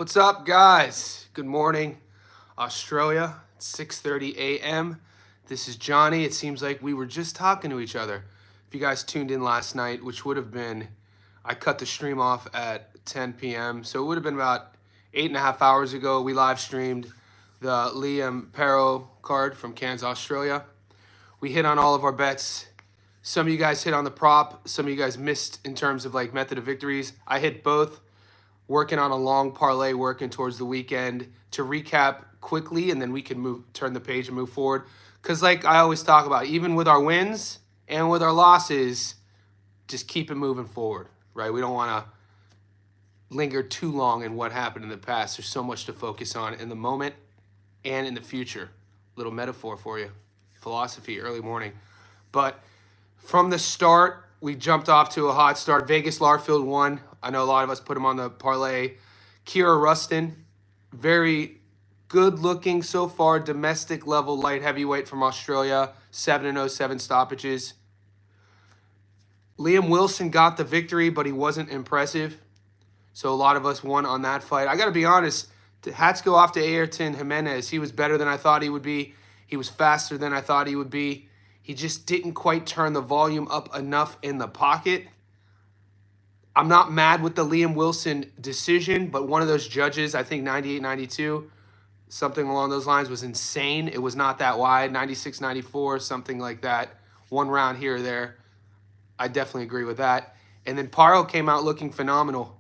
What's up, guys? Good morning, Australia. It's 6:30 a.m. This is Johnny. It seems like we were just talking to each other. If you guys tuned in last night, which would have been, I cut the stream off at 10 p.m., so it would have been about 8.5 hours ago. We live streamed the Liam Paro card from Cairns, Australia. We hit on all of our bets. Some of you guys hit on the prop. Some of you guys missed in terms of like method of victories. I hit both. Working on a long parlay, working towards the weekend. To recap quickly, and then we can turn the page and move forward. Because like I always talk about, even with our wins and with our losses, just keep it moving forward, right? We don't want to linger too long in what happened in the past. There's so much to focus on in the moment and in the future. Little metaphor for you. Philosophy, early morning. But from the start, we jumped off to a hot start. Vegas Larfield won. I know a lot of us put him on the parlay. Kira Rustin, very good looking so far. Domestic level light heavyweight from Australia. 7-0, 7 stoppages. Liam Wilson got the victory, but he wasn't impressive. So a lot of us won on that fight. I got to be honest, hats go off to Ayrton Jimenez. He was better than I thought he would be. He was faster than I thought he would be. He just didn't quite turn the volume up enough in the pocket. I'm not mad with the Liam Wilson decision, but one of those judges, I think 98-92, something along those lines, was insane. It was not that wide, 96-94, something like that. One round here or there. I definitely agree with that. And then Paro came out looking phenomenal.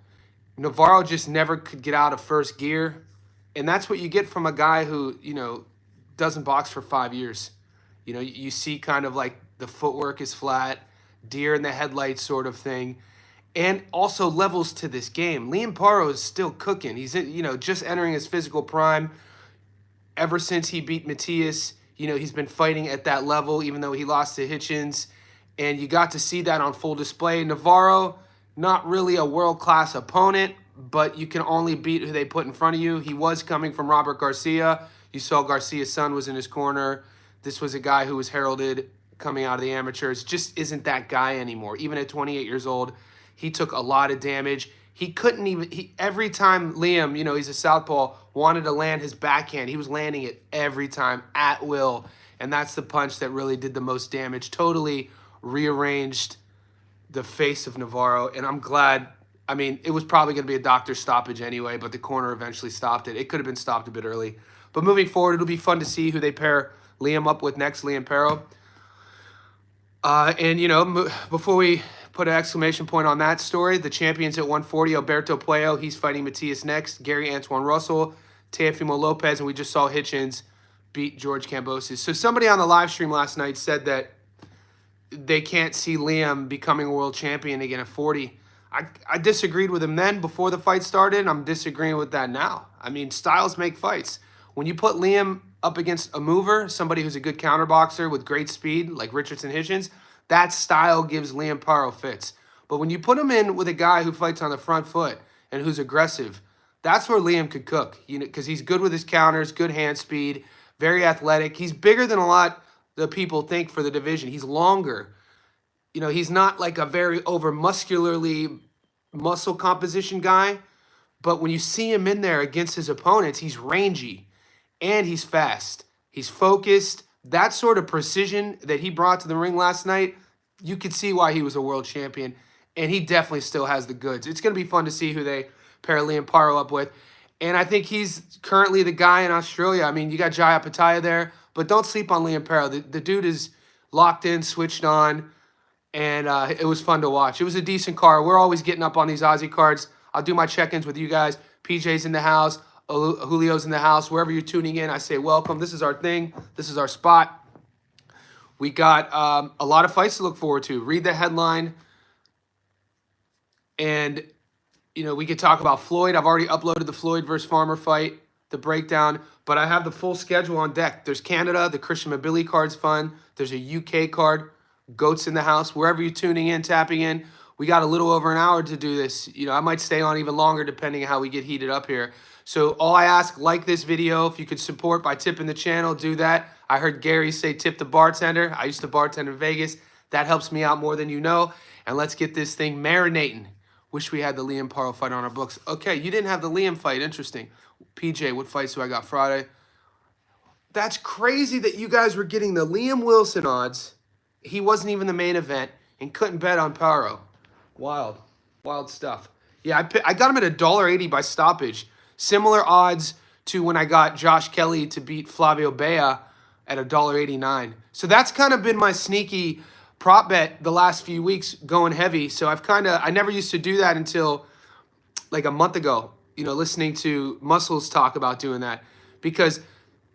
Navarro just never could get out of first gear. And that's what you get from a guy who, doesn't box for 5 years. You see kind of like the footwork is flat, deer in the headlights sort of thing. And also levels to this game. Liam Paro is still cooking. He's, just entering his physical prime. Ever since he beat Matthias, he's been fighting at that level, even though he lost to Hitchens. And you got to see that on full display. Navarro, not really a world-class opponent, but you can only beat who they put in front of you. He was coming from Robert Garcia. You saw Garcia's son was in his corner. This was a guy who was heralded coming out of the amateurs. Just isn't that guy anymore. Even at 28 years old, he took a lot of damage. He couldn't even, every time Liam, he's a southpaw, wanted to land his backhand, he was landing it every time at will. And that's the punch that really did the most damage. Totally rearranged the face of Navarro. And I'm glad, it was probably going to be a doctor stoppage anyway, but the corner eventually stopped it. It could have been stopped a bit early. But moving forward, it'll be fun to see who they pair Liam up with next, Liam Paro. Before we put an exclamation point on that story, the champions at 140, Alberto Puello, he's fighting Matthias next. Gary Antoine Russell, Teofimo Lopez, and we just saw Hitchens beat George Kambosos. So somebody on the live stream last night said that they can't see Liam becoming a world champion again at 40. I disagreed with him then before the fight started. I'm disagreeing with that now. Styles make fights. When you put Liam up against a mover, somebody who's a good counterboxer with great speed, like Richardson Hitchens, that style gives Liam Paro fits. But when you put him in with a guy who fights on the front foot and who's aggressive, that's where Liam could cook. Because he's good with his counters, good hand speed, very athletic. He's bigger than a lot of people think for the division. He's longer. He's not like a very over-muscularly muscle composition guy. But when you see him in there against his opponents, he's rangy. And he's fast. He's focused. That sort of precision that he brought to the ring last night, you could see why he was a world champion. And he definitely still has the goods. It's going to be fun to see who they pair Liam Paro up with. And I think he's currently the guy in Australia. You got Jaya Pataya there, but don't sleep on Liam Paro. The dude is locked in, switched on, and it was fun to watch. It was a decent card. We're always getting up on these Aussie cards. I'll do my check-ins with you guys. PJ's in the house. Julio's in the house. Wherever you're tuning in, I say welcome. This is our thing. This is our spot. We got a lot of fights to look forward to. Read the headline. And, we could talk about Floyd. I've already uploaded the Floyd versus Farmer fight, the breakdown. But I have the full schedule on deck. There's Canada. The Christian Mabilly card's fun. There's a UK card. Goats in the house. Wherever you're tuning in, tapping in. We got a little over an hour to do this. I might stay on even longer depending on how we get heated up here. So all I ask, like this video. If you could support by tipping the channel, do that. I heard Gary say tip the bartender. I used to bartend in Vegas. That helps me out more than you know. And let's get this thing marinating. Wish we had the Liam Paro fight on our books. Okay, you didn't have the Liam fight. Interesting. PJ, what fights do I got Friday? That's crazy that you guys were getting the Liam Wilson odds. He wasn't even the main event and couldn't bet on Paro. Wild. Wild stuff. Yeah, I got him at $1.80 by stoppage. Similar odds to when I got Josh Kelly to beat Flavio Bea at $1.89. So that's kind of been my sneaky prop bet the last few weeks, going heavy. So I never used to do that until like a month ago, listening to Muscles talk about doing that. Because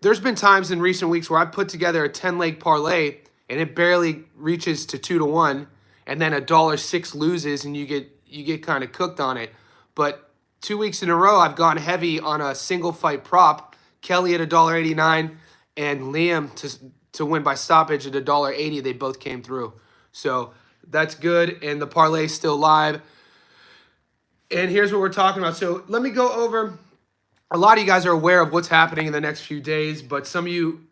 there's been times in recent weeks where I put together a 10-leg parlay and it barely reaches to 2-1, and then $1.06 loses and you get kind of cooked on it. But 2 weeks in a row, I've gone heavy on a single fight prop. Kelly at $1.89 and Liam to win by stoppage at $1.80. They both came through. So that's good. And the parlay's still live. And here's what we're talking about. So let me go over. A lot of you guys are aware of what's happening in the next few days, but some of you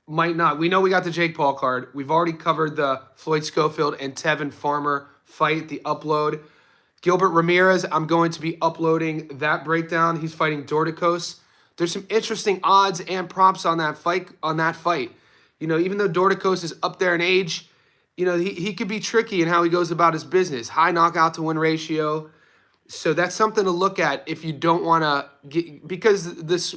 might not. We know we got the Jake Paul card. We've already covered the Floyd Schofield and Tevin Farmer fight, the upload. Gilbert Ramirez, I'm going to be uploading that breakdown. He's fighting Dorticos. There's some interesting odds and props on that fight. Even though Dorticos is up there in age, he could be tricky in how he goes about his business. High knockout to win ratio. So that's something to look at if you don't want to get, because is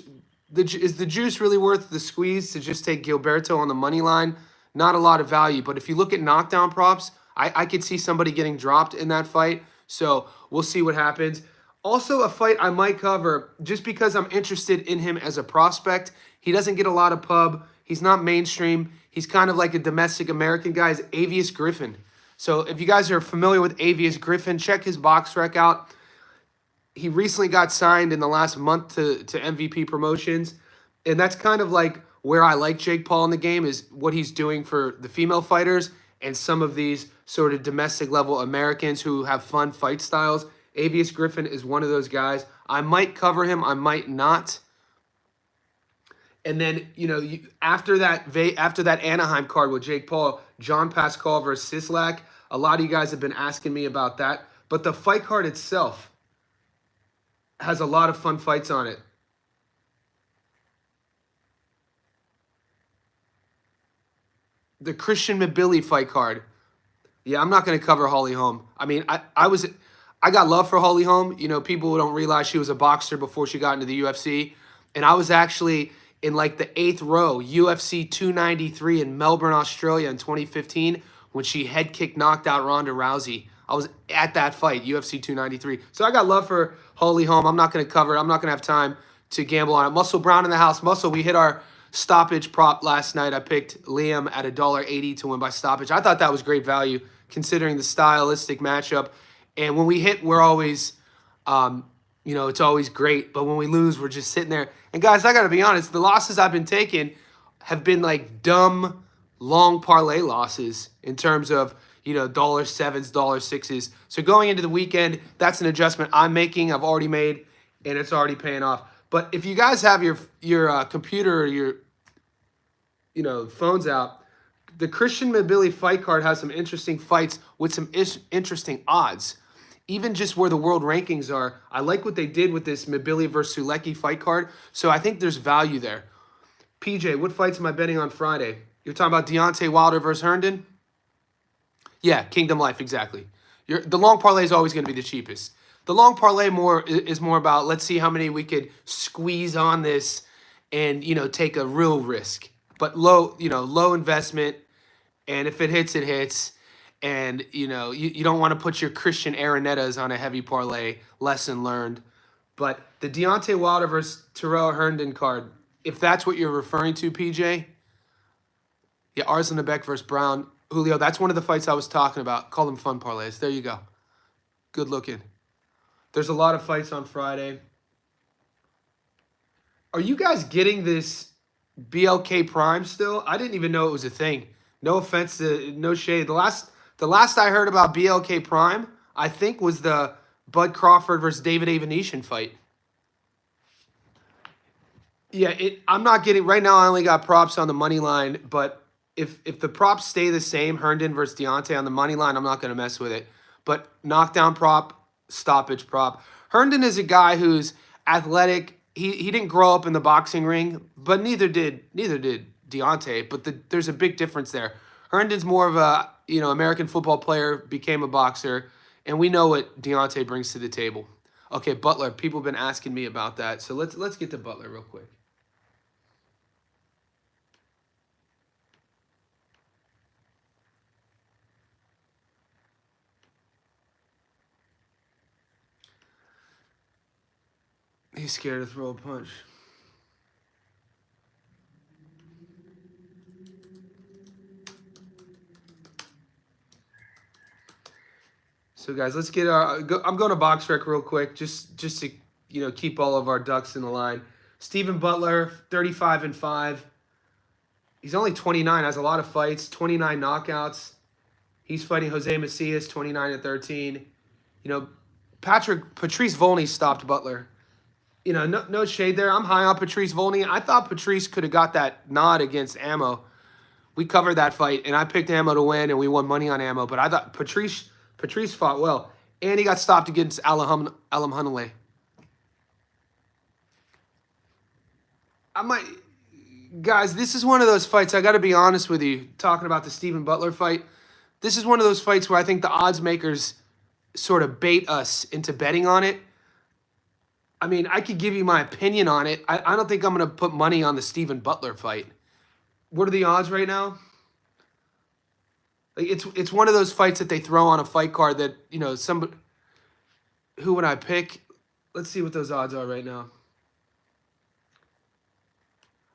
the juice really worth the squeeze to just take Gilberto on the money line? Not a lot of value. But if you look at knockdown props, I could see somebody getting dropped in that fight. So we'll see what happens. Also, a fight I might cover just because I'm interested in him as a prospect. He doesn't get a lot of pub. He's not mainstream. He's kind of like a domestic American guy. Is Avius Griffin. So if you guys are familiar with Avius Griffin, check his box rec out. He recently got signed in the last month to MVP Promotions. And that's kind of like where I like Jake Paul in the game, is what he's doing for the female fighters and some of these sort of domestic level Americans who have fun fight styles. Avius Griffin is one of those guys. I might cover him. I might not. And then, after that Anaheim card with Jake Paul, John Pascal versus Sislak, a lot of you guys have been asking me about that. But the fight card itself has a lot of fun fights on it. The Christian Mabilly fight card. Yeah, I'm not going to cover Holly Holm. I mean, I got love for Holly Holm. People don't realize she was a boxer before she got into the UFC. And I was actually in like the 8th row, UFC 293 in Melbourne, Australia in 2015 when she head kick knocked out Ronda Rousey. I was at that fight, UFC 293. So I got love for Holly Holm. I'm not going to cover it. I'm not going to have time to gamble on it. Muscle Brown in the house. Muscle, we hit our stoppage prop last night. I picked Liam at $1.80 to win by stoppage. I thought that was great value considering the stylistic matchup. And when we hit, we're always, it's always great. But when we lose, we're just sitting there. And guys, I got to be honest, the losses I've been taking have been like dumb, long parlay losses in terms of, $7s, $6s. So going into the weekend, that's an adjustment I'm making. I've already made, and it's already paying off. But if you guys have your computer or your phones out, the Christian Mabilly fight card has some interesting fights with some interesting odds. Even just where the world rankings are, I like what they did with this Mabilly versus Sulecki fight card. So I think there's value there. PJ, what fights am I betting on Friday? You're talking about Deontay Wilder versus Herndon? Yeah, Kingdom Life, exactly. The long parlay is always going to be the cheapest. The long parlay is more about, let's see how many we could squeeze on this and, take a real risk. But low investment, and if it hits, it hits. And, you don't want to put your Christian Aranettas on a heavy parlay. Lesson learned. But the Deontay Wilder versus Terrell Herndon card, if that's what you're referring to, PJ, yeah, Arslan Beck versus Brown. Julio, that's one of the fights I was talking about. Call them fun parlays. There you go. Good looking. There's a lot of fights on Friday. Are you guys getting this BLK Prime still? I didn't even know it was a thing. No offense, no shade. The last I heard about BLK Prime, I think, was the Bud Crawford versus David Avenetian fight. Yeah, I'm not getting, right now I only got props on the money line, but if the props stay the same, Herndon versus Deontay on the money line, I'm not going to mess with it. but knockdown prop, stoppage prop. Herndon is a guy who's athletic. He didn't grow up in the boxing ring, but neither did Deontay. But there's a big difference there. Herndon's more of a American football player, became a boxer, and we know what Deontay brings to the table. Okay, Butler. People have been asking me about that, so let's get to Butler real quick. He's scared to throw a punch. So guys, let's get our. I'm going to box rec real quick, just to keep all of our ducks in the line. Stephen Butler, 35-5. He's only 29, has a lot of fights, 29 knockouts. He's fighting Jose Macias, 29-13. Patrice Volney stopped Butler. No shade there. I'm high on Patrice Volney. I thought Patrice could have got that nod against Ammo. We covered that fight, and I picked Ammo to win, and we won money on Ammo. But I thought Patrice fought well, and he got stopped against Alam Hanaleh. Guys, this is one of those fights, I got to be honest with you, talking about the Stephen Butler fight. This is one of those fights where I think the odds makers sort of bait us into betting on it. I mean, I could give you my opinion on it. I don't think I'm going to put money on the Stephen Butler fight. What are the odds right now? Like it's one of those fights that they throw on a fight card that, who would I pick? Let's see what those odds are right now.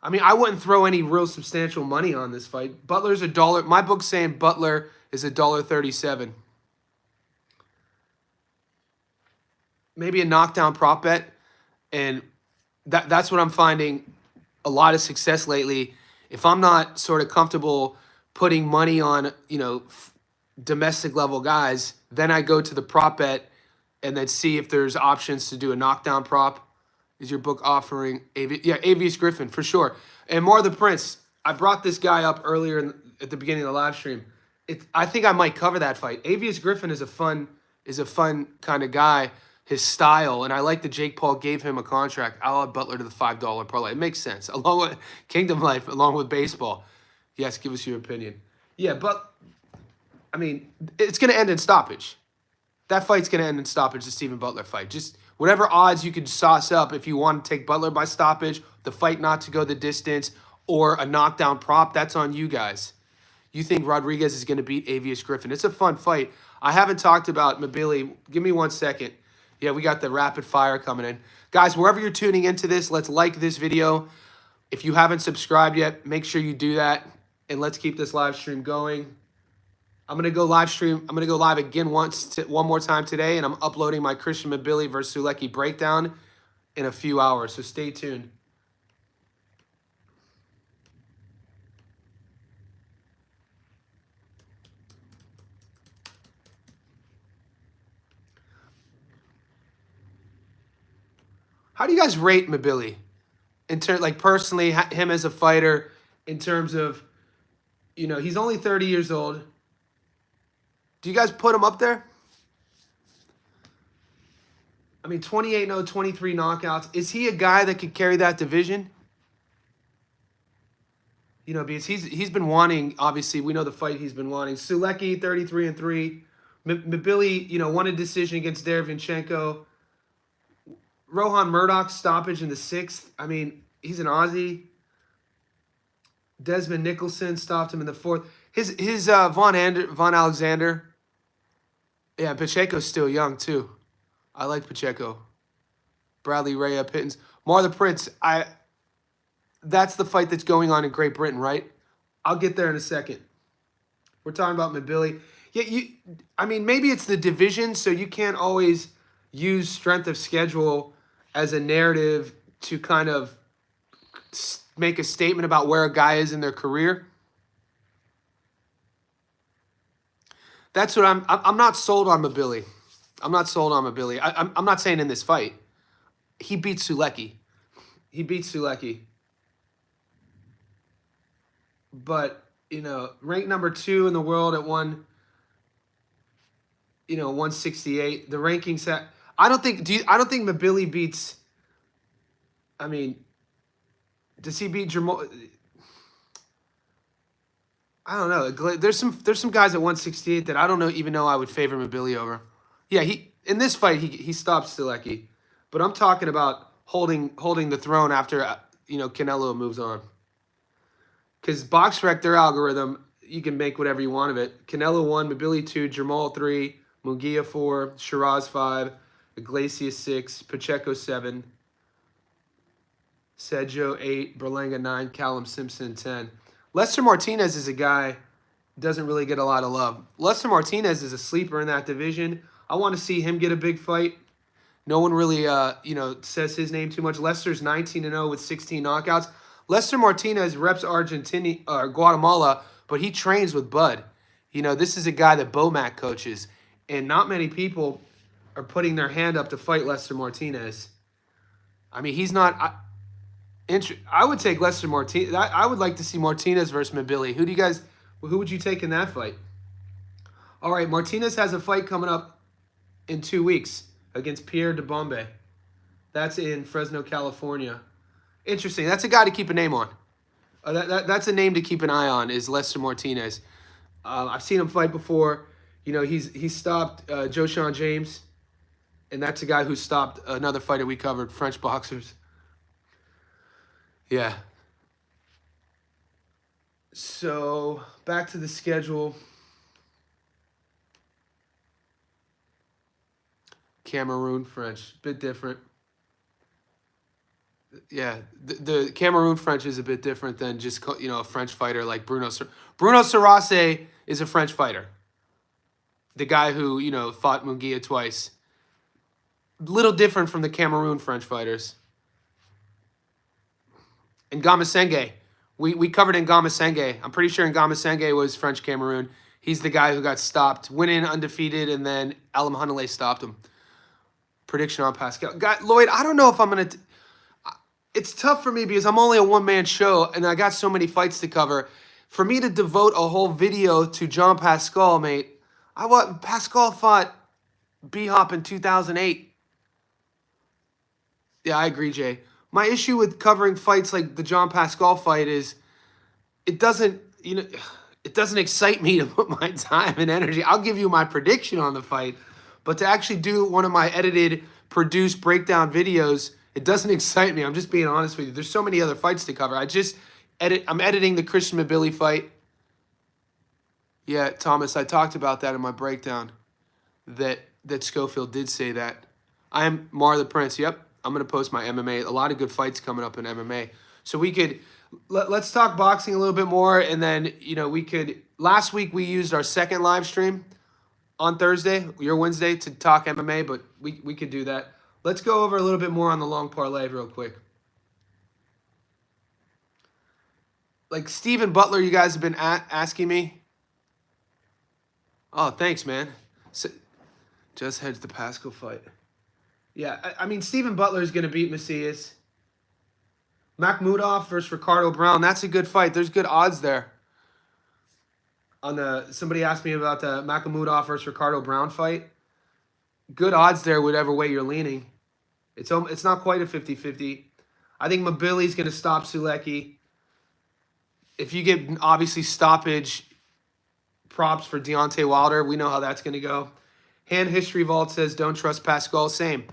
I mean, I wouldn't throw any real substantial money on this fight. Butler's $1. My book's saying Butler is $1.37. Maybe a knockdown prop bet. And that's what I'm finding a lot of success lately. If I'm not sort of comfortable putting money on, domestic level guys, then I go to the prop bet and then see if there's options to do a knockdown prop. Is your book offering Avius Griffin for sure. And More the Prince. I brought this guy up earlier at the beginning of the live stream. I think I might cover that fight. Avius Griffin is a fun kind of guy. His style, and I like that Jake Paul gave him a contract. I'll add Butler to the $5 parlay. It makes sense. Along with Kingdom Life, along with baseball. Yes, give us your opinion. Yeah, but I mean, it's going to end in stoppage. That fight's going to end in stoppage, the Stephen Butler fight. Just whatever odds you could sauce up if you want to take Butler by stoppage, the fight not to go the distance, or a knockdown prop, that's on you guys. You think Rodriguez is going to beat Avius Griffin. It's a fun fight. I haven't talked about Mabilly. Give me 1 second. Yeah, we got the rapid fire coming in. Guys, wherever you're tuning into this, let's like this video. If you haven't subscribed yet, make sure you do that. And let's keep this live stream going. I'm going to go live again one more time today, and I'm uploading my Christian Mabilly versus Sulecki breakdown in a few hours, so stay tuned. How do you guys rate Mabilly? Personally, him as a fighter, in terms of, he's only 30 years old. Do you guys put him up there? I mean, 28-0, 23 knockouts. Is he a guy that could carry that division? Because he's been wanting, obviously, we know the fight he's been wanting. Sulecki, 33-3. Mabilly, won a decision against Derevyanchenko. Rohan Murdoch's stoppage in the 6th. I mean, he's an Aussie. Desmond Nicholson stopped him in the 4th. His Von Alexander. Yeah, Pacheco's still young too. I like Pacheco. Bradley Rea, Pittens. Mar the Prince. That's the fight that's going on in Great Britain, right? I'll get there in a second. We're talking about Mabilly. Yeah, maybe it's the division, so you can't always use strength of schedule as a narrative to kind of make a statement about where a guy is in their career. That's what I'm not sold on Mabilly. I'm not sold on Mabilly. I'm not saying in this fight. He beats Sulecki. But, ranked number 2 in the world at 168. The rankings set. I don't think Mabilly beats. I mean, does he beat Jamal? I don't know. There's some guys at 168 that I don't even know I would favor Mabilly over. Yeah, in this fight he stops Stilecki, but I'm talking about holding the throne after Canelo moves on. Because BoxRec, their algorithm, you can make whatever you want of it. Canelo 1, Mabilly 2, Jamal 3, Munguia 4, Shiraz 5, Iglesias 6, Pacheco 7, Sergio 8, Berlanga 9, Callum Simpson 10. Lester Martinez is a guy doesn't really get a lot of love. Lester Martinez is a sleeper in that division. I want to see him get a big fight. No one really says his name too much. Lester's 19-0 with 16 knockouts. Lester Martinez reps Guatemala, but he trains with Bud. This is a guy that Bomac coaches, and not many people are putting their hand up to fight Lester Martinez. I mean, he's not. I would take Lester Martinez. I would like to see Martinez versus Mabilly. Who would you take in that fight? All right, Martinez has a fight coming up in 2 weeks against Pierre de Bombe. That's in Fresno, California. Interesting. That's a guy to keep a name on. That's a name to keep an eye on, is Lester Martinez. I've seen him fight before. He stopped Joshawn James, and that's a guy who stopped another fighter we covered, French boxers. Yeah. So, back to the schedule. Cameroon, French, bit different. Yeah, the Cameroon French is a bit different than just a French fighter like Bruno. Bruno Sarase is a French fighter. The guy who fought Munguia twice. Little different from the Cameroon French fighters. And Gamasenge, we covered Ngamasenge. I'm pretty sure Ngamasenge was French Cameroon. He's the guy who got stopped, went in undefeated, and then Alam Hanalei stopped him. Prediction on Pascal. Lloyd, I don't know if I'm going to... It's tough for me because I'm only a one-man show, and I got so many fights to cover. For me to devote a whole video to John Pascal, mate, Pascal fought B-Hop in 2008. Yeah, I agree, Jay. My issue with covering fights like the John Pascal fight is it doesn't excite me to put my time and energy. I'll give you my prediction on the fight, but to actually do one of my edited, produced breakdown videos, it doesn't excite me. I'm just being honest with you. There's so many other fights to cover. I'm editing the Christian Mabilly fight. Yeah, Thomas, I talked about that in my breakdown. That Schofield did say that. I am Mar the Prince. Yep. I'm going to post my MMA. A lot of good fights coming up in MMA. So we could, let's talk boxing a little bit more. And then, last week we used our second live stream on Thursday, your Wednesday, to talk MMA, but we could do that. Let's go over a little bit more on the long parlay real quick. Like Stephen Butler, you guys have been asking me. Oh, thanks, man. So, just heads the Pascal fight. Yeah, I mean, Stephen Butler is going to beat Macias. Makhmudov versus Ricardo Brown. That's a good fight. There's good odds there. Somebody asked me about the Makhmudov versus Ricardo Brown fight. Good odds there, whatever way you're leaning. It's not quite a 50-50. I think Mabilly's going to stop Sulecki. If you get, obviously, stoppage props for Deontay Wilder, we know how that's going to go. Hand History Vault says, don't trust Pascal. Same.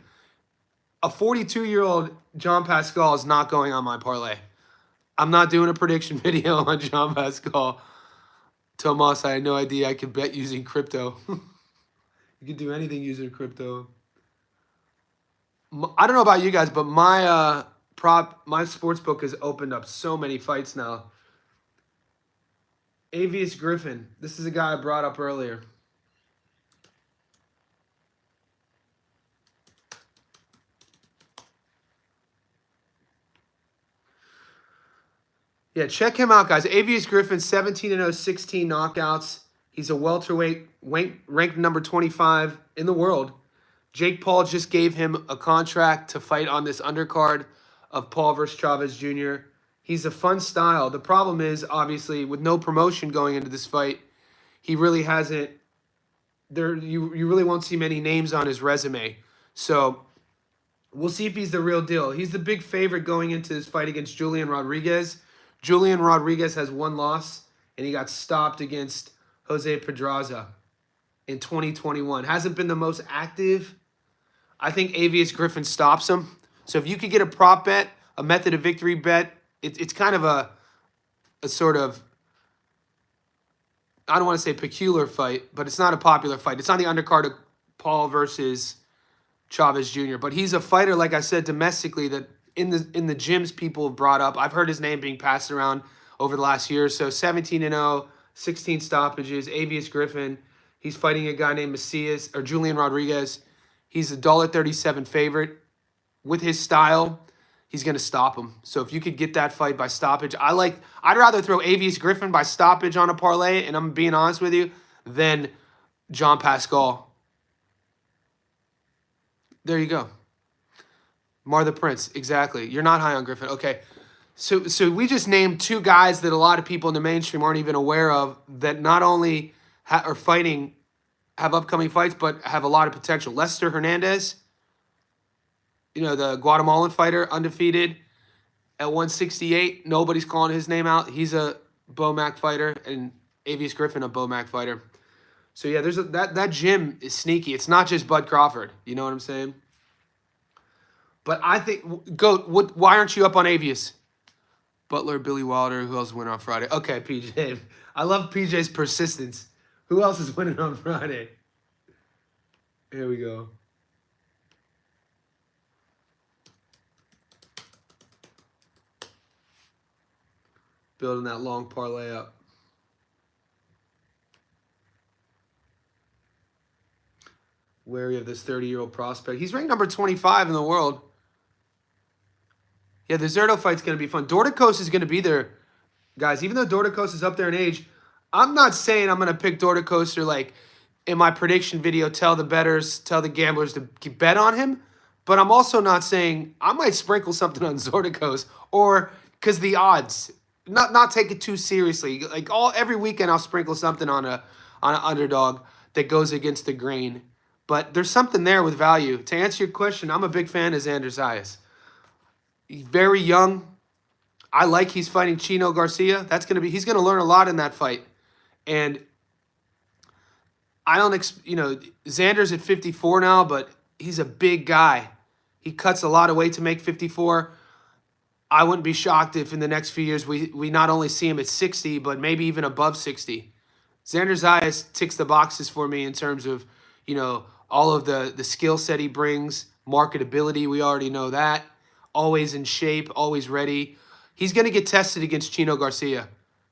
A 42-year-old John Pascal is not going on my parlay. I'm not doing a prediction video on John Pascal. Tomas, I had no idea I could bet using crypto. You can do anything using crypto. I don't know about you guys, but my sports book has opened up so many fights now. Avius Griffin. This is a guy I brought up earlier. Yeah, check him out, guys. Avius Griffin, 17-0, 16 knockouts. He's a welterweight, ranked number 25 in the world. Jake Paul just gave him a contract to fight on this undercard of Paul versus Chavez Jr. He's a fun style. The problem is, obviously, with no promotion going into this fight, he really hasn't you really won't see many names on his resume. So we'll see if he's the real deal. He's the big favorite going into his fight against Julian Rodriguez. Julian Rodriguez has one loss, and he got stopped against Jose Pedraza in 2021. Hasn't been the most active. I think Avius Griffin stops him. So if you could get a prop bet, a method of victory bet, it's kind of a sort of, I don't want to say peculiar fight, but it's not a popular fight. It's on the undercard of Paul versus Chavez Jr. But he's a fighter, like I said, domestically that in the gyms people have brought up. I've heard his name being passed around over the last year or so. 17-0, 16 stoppages. Avius Griffin. He's fighting a guy named Macias or Julian Rodriguez. He's a $1.37 favorite. With his style, he's going to stop him. So if you could get that fight by stoppage, I'd rather throw Avius Griffin by stoppage on a parlay, and I'm being honest with you, than John Pascal. There you go. Mar the Prince, exactly. You're not high on Griffin. Okay. So we just named two guys that a lot of people in the mainstream aren't even aware of that not only are fighting, have upcoming fights, but have a lot of potential. Lester Hernandez, the Guatemalan fighter, undefeated at 168. Nobody's calling his name out. He's a Bomac fighter, and Avius Griffin, a Bomac fighter. So yeah, there's that gym is sneaky. It's not just Bud Crawford. You know what I'm saying? But I think, Goat, why aren't you up on Avius? Butler, Billy Wilder, who else is winning on Friday? Okay, PJ. I love PJ's persistence. Who else is winning on Friday? Here we go. Building that long parlay up. Wary of this 30-year-old prospect. He's ranked number 25 in the world. Yeah, the Zerto fight's going to be fun. Dorticos is going to be there, guys. Even though Dorticos is up there in age, I'm not saying I'm going to pick Dorticos or, like, in my prediction video, tell the bettors, tell the gamblers to bet on him. But I'm also not saying I might sprinkle something on Dorticos or because the odds. Not take it too seriously. Like every weekend, I'll sprinkle something on an underdog that goes against the grain. But there's something there with value. To answer your question, I'm a big fan of Xander Zayas. He's very young. I like he's fighting Chino Garcia. He's gonna learn a lot in that fight. And I don't Xander's at 54 now, but he's a big guy. He cuts a lot of weight to make 54. I wouldn't be shocked if in the next few years we not only see him at 60, but maybe even above 60. Xander Zayas ticks the boxes for me in terms of, all of the skill set he brings, marketability, we already know that. Always in shape, always ready. He's going to get tested against Chino Garcia.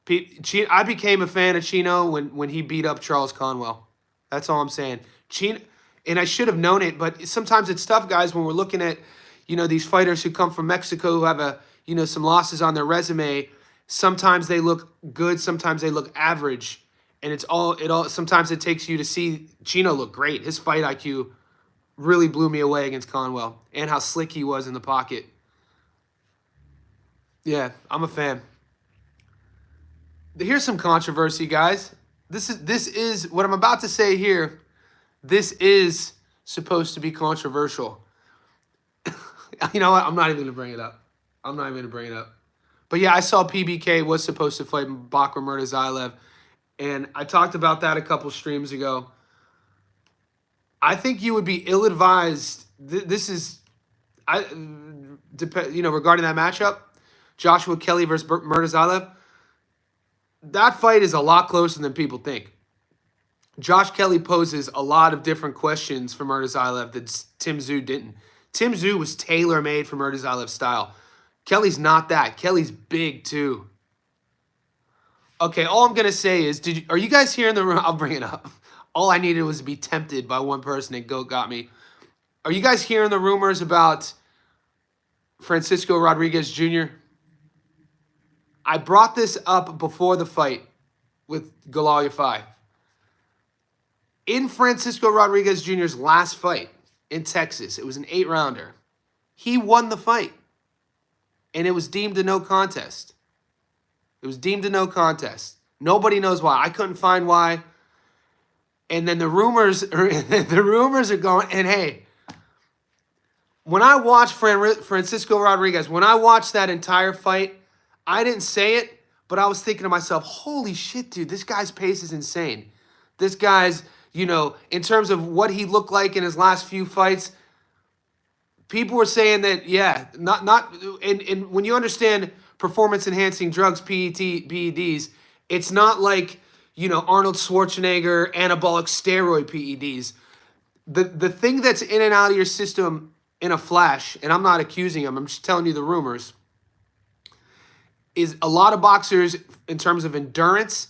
I became a fan of Chino when he beat up Charles Conwell. That's all I'm saying. Chino, and I should have known it, but sometimes it's tough, guys, when we're looking at these fighters who come from Mexico who have some losses on their resume. Sometimes they look good, sometimes they look average, and sometimes it takes you to see Chino look great. His fight IQ really blew me away against Conwell, and how slick he was in the pocket. Yeah, I'm a fan. Here's some controversy, guys. This is what I'm about to say here. This is supposed to be controversial. You know what? I'm not even going to bring it up. But yeah, I saw PBK was supposed to fight Bakr Murtazayev, and I talked about that a couple streams ago. I think you would be ill-advised. Regarding that matchup, Joshua Kelly versus Murtazayev, that fight is a lot closer than people think. Josh Kelly poses a lot of different questions for Murtazayev that Tim Tszyu didn't. Tim Tszyu was tailor-made for Murtazayev's style. Kelly's not that. Kelly's big, too. Okay, all I'm going to say is, are you guys here in the room? I'll bring it up. All I needed was to be tempted by one person, and Goat got me. Are you guys hearing the rumors about Francisco Rodriguez Jr.? I brought this up before the fight with Galal Yafai. In Francisco Rodriguez Jr.'s last fight in Texas, it was an 8-rounder. He won the fight, and it was deemed a no contest. Nobody knows why. I couldn't find why. And then the rumors are going. And hey, when I watched Francisco Rodriguez, when I watched that entire fight, I didn't say it, but I was thinking to myself, holy shit, dude, this guy's pace is insane. This guy's, in terms of what he looked like in his last few fights, people were saying that, yeah, and when you understand performance enhancing drugs, PEDs, it's not like, Arnold Schwarzenegger anabolic steroid PEDs. The thing that's in and out of your system in a flash, and I'm not accusing him, I'm just telling you the rumors, is a lot of boxers, in terms of endurance,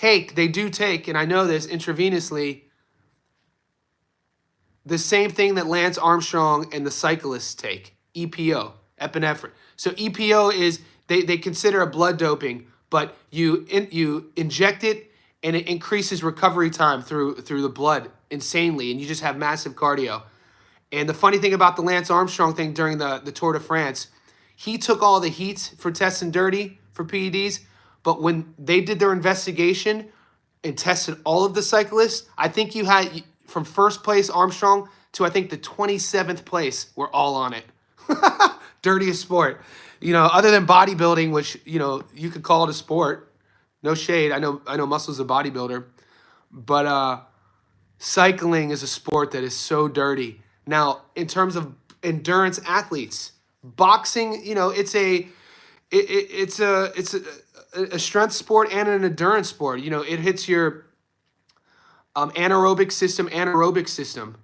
they do take, and I know this, intravenously, the same thing that Lance Armstrong and the cyclists take, EPO, epinephrine. So EPO is, they consider a blood doping, but you inject it, and it increases recovery time through the blood insanely, and you just have massive cardio. And the funny thing about the Lance Armstrong thing during the Tour de France, he took all the heat for testing dirty for PEDs, but when they did their investigation and tested all of the cyclists, I think you had, from first place Armstrong to I think the 27th place, were all on it. Dirtiest sport. Other than bodybuilding, which, you could call it a sport. No shade. I know Muscle's a bodybuilder. But cycling is a sport that is so dirty. Now, in terms of endurance athletes, boxing, it's a strength sport and an endurance sport. It hits your anaerobic system.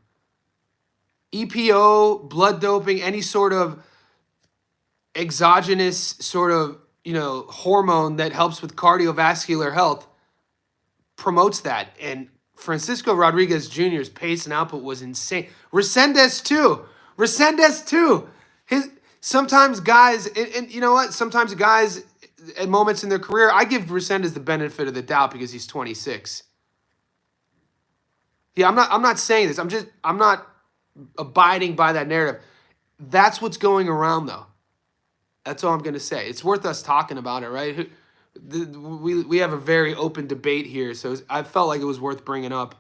EPO, blood doping, any sort of exogenous sort of, hormone that helps with cardiovascular health promotes that. And Francisco Rodriguez Jr.'s pace and output was insane. Resendez too. Sometimes guys, and you know what? Sometimes guys at moments in their career, I give Resendez the benefit of the doubt because he's 26. Yeah, I'm not saying this. I'm not abiding by that narrative. That's what's going around, though. That's all I'm going to say. It's worth us talking about it, right? We have a very open debate here, so I felt like it was worth bringing up.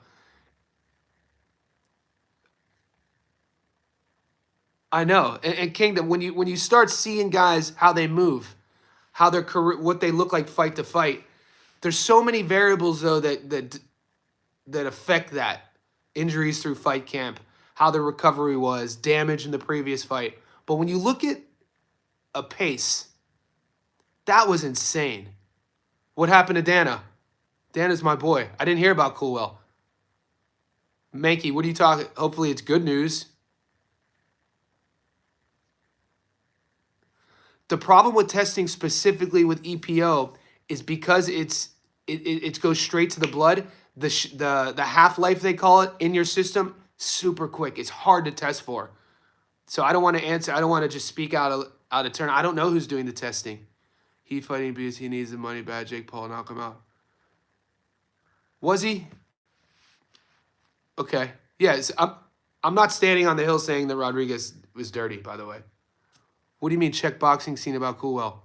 I know, and Kingdom, when you start seeing guys how they move, how their career, what they look like fight to fight, there's so many variables though that affect that. Injuries through fight camp, how the recovery was, damage in the previous fight. But when you look at a pace, that was insane. What happened to Dana? Dana's my boy. I didn't hear about Coowell. Mankey, what are you talking? Hopefully it's good news. The problem with testing specifically with EPO is because it goes straight to the blood. The half-life, they call it, in your system, super quick. It's hard to test for. So I don't want to answer. I don't want to just speak out of turn. I don't know who's doing the testing. He fighting because he needs the money bad. Jake Paul knock him out. Was he? Okay. Yes. I'm not standing on the hill saying that Rodriguez was dirty, by the way. What do you mean check boxing scene about Coowell?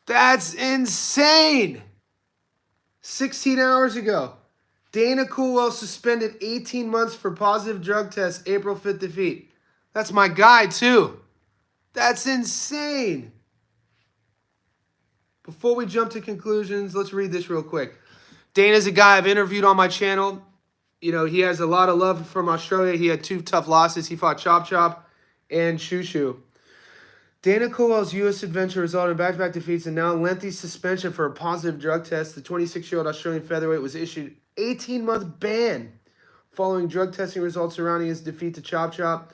That's insane. 16 hours ago. Dana Coowell suspended 18 months for positive drug test, April 5th defeat. That's my guy, too. That's insane. Before we jump to conclusions, let's read this real quick. Dana's a guy I've interviewed on my channel. He has a lot of love from Australia. He had 2 tough losses. He fought Chop Chop and Shushu. Dana Coowell's U.S. adventure resulted in back-to-back defeats and now lengthy suspension for a positive drug test. The 26-year-old Australian featherweight was issued 18-month ban following drug testing results surrounding his defeat to Chop Chop,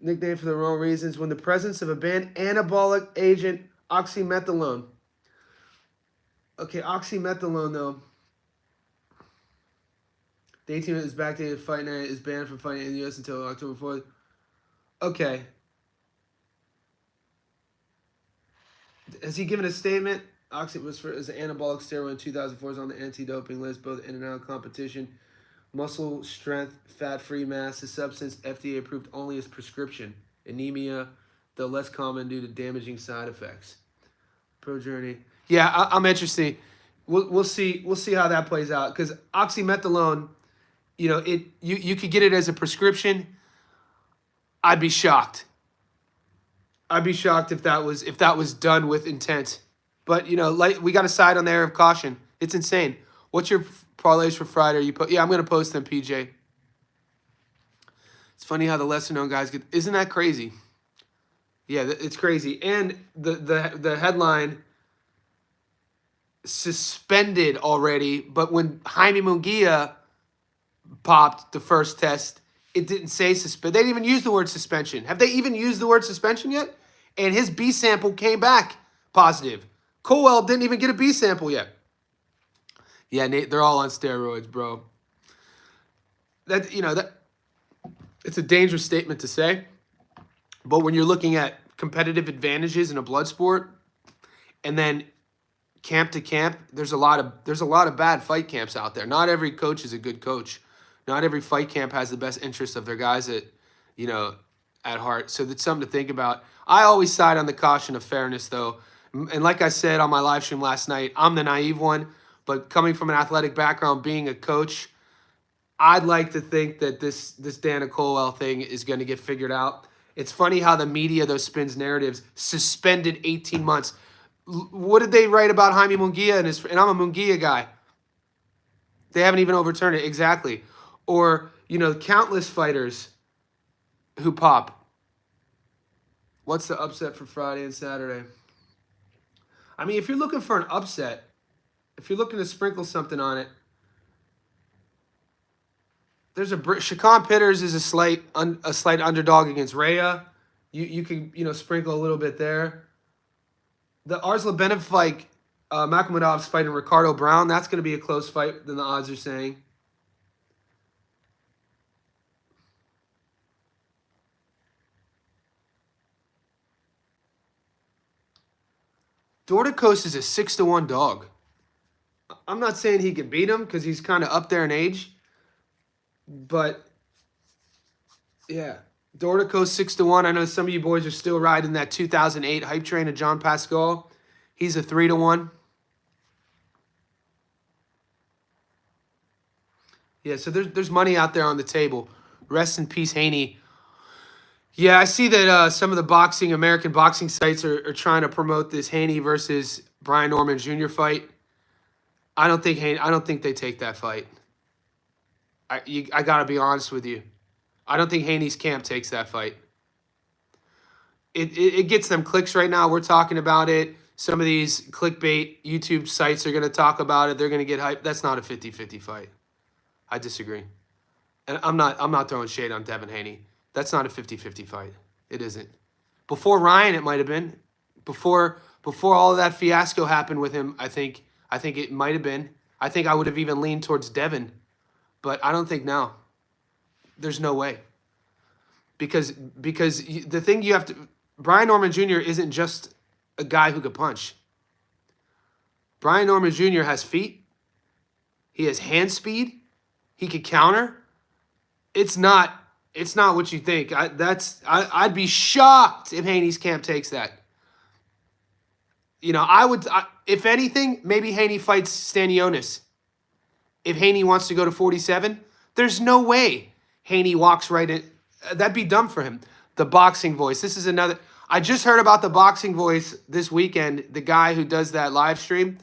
nicknamed for the wrong reasons, when the presence of a banned anabolic agent, oxymethylone. Okay, oxymethylone, though. The 18-month is backdated fight night is banned from fighting in the U.S. until October 4th. Okay. Has he given a statement? Oxy was as an anabolic steroid in 2004 is on the anti-doping list, both in and out of competition. Muscle strength, fat-free mass, a substance FDA approved only as prescription. Anemia, though less common due to damaging side effects. Pro Journey. Yeah, I'm interested. We'll see how that plays out because oxymethylone, you could get it as a prescription. I'd be shocked. I'd be shocked if that was done with intent. But like we got a side on the air of caution. It's insane. What's your parlays for Friday? Yeah, I'm gonna post them, PJ. It's funny how the lesser known guys get. Isn't that crazy? Yeah, it's crazy. And the headline suspended already, but when Jaime Munguia popped the first test, it didn't say suspend. They didn't even use the word suspension. Have they even used the word suspension yet? And his B sample came back positive. Coowell didn't even get a B sample yet. Yeah, Nate, they're all on steroids, bro. That it's a dangerous statement to say, but when you're looking at competitive advantages in a blood sport, and then camp to camp, there's a lot of bad fight camps out there. Not every coach is a good coach. Not every fight camp has the best interest of their guys at heart. So that's something to think about. I always side on the caution of fairness, though. And like I said on my live stream last night, I'm the naive one. But coming from an athletic background, being a coach, I'd like to think that this Dana Coowell thing is going to get figured out. It's funny how the media, those spins narratives, suspended 18 months. What did they write about Jaime Munguia? And I'm a Munguia guy. They haven't even overturned it. Exactly. Or, countless fighters who pop. What's the upset for Friday and Saturday? I mean, if you're looking for an upset, if you're looking to sprinkle something on it, there's Shakan Pitters is a slight underdog against Rhea. You can sprinkle a little bit there. The Arslan fight, Makhmudov's fighting Ricardo Brown. That's going to be a close fight than the odds are saying. Dorticos is a 6-1 dog. I'm not saying he can beat him because he's kind of up there in age. But, yeah. Dorticos 6-1. I know some of you boys are still riding that 2008 hype train of John Pascal. He's a 3-1. Yeah, so there's money out there on the table. Rest in peace, Haney. Yeah, I see that some of the American boxing sites are trying to promote this Haney versus Brian Norman Jr. fight. I don't think they take that fight. I gotta be honest with you. I don't think Haney's camp takes that fight. It gets them clicks right now. We're talking about it. Some of these clickbait YouTube sites are gonna talk about it. They're gonna get hyped. That's not a 50-50 fight. I disagree. And I'm not throwing shade on Tevin Haney. That's not a 50-50 fight. It isn't. Before Ryan, it might have been. Before all of that fiasco happened with him, I think it might have been. I think I would have even leaned towards Devin. But I don't think now. There's no way. Because the thing you have to... Brian Norman Jr. isn't just a guy who could punch. Brian Norman Jr. has feet. He has hand speed. He could counter. It's not what you think. I'd be shocked if Haney's camp takes that. If anything, maybe Haney fights Stanionis. If Haney wants to go to 47, there's no way Haney walks right in. That'd be dumb for him. The Boxing Voice. This is another. I just heard about the Boxing Voice this weekend. The guy who does that live stream,